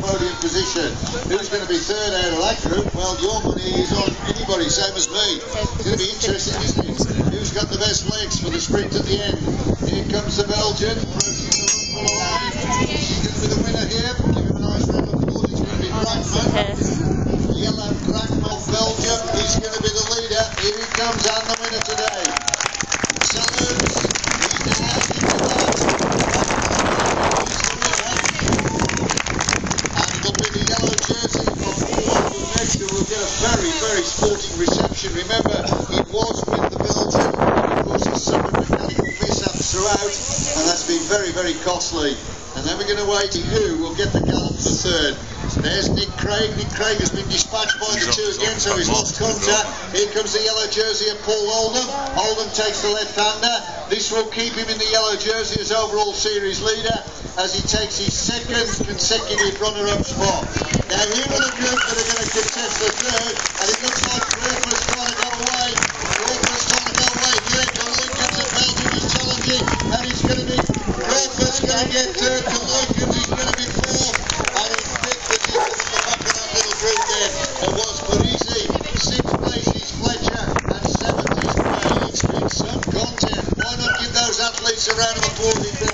podium position. Who's going to be third out of that group? Well, your money is on anybody, same as me. It's going to be interesting, isn't it? Who's got the best legs for the sprint at the end? Here comes the Belgian. She's going to be the winner here. Give him a nice round of applause. It's going to be Crackman. Yellow Crackman Belgium. He's going to be the leader. Here he comes and the winner today. Salutes. He's delighted with that. Will get a very, very sporting reception. Remember, he was with the Belgian. Of course, he's suffered mechanical mishaps throughout, and that's been very, very costly. And then we're going to wait to who will get the gallop for third. There's Nick Craig. Nick Craig has been dispatched by the two again, so he's lost contact. Here comes the yellow jersey of Paul Oldham. Oldham takes the left-hander. This will keep him in the yellow jersey as overall series leader, as he takes his second consecutive runner-up spot. Now here are the group that are going to contest the third, and it looks like Crawford's trying to go away. Crawford's trying to go away. Here comes Leukens and Belgium is challenging, and it's going to be Crawford's going to get third to Leukens. He's going to be fourth, and he's fifth as he comes to the back of that little group there. There was Parisi, sixth place is Fletcher, and seventh is Gray. It's been some content. Why not give those athletes a round of applause?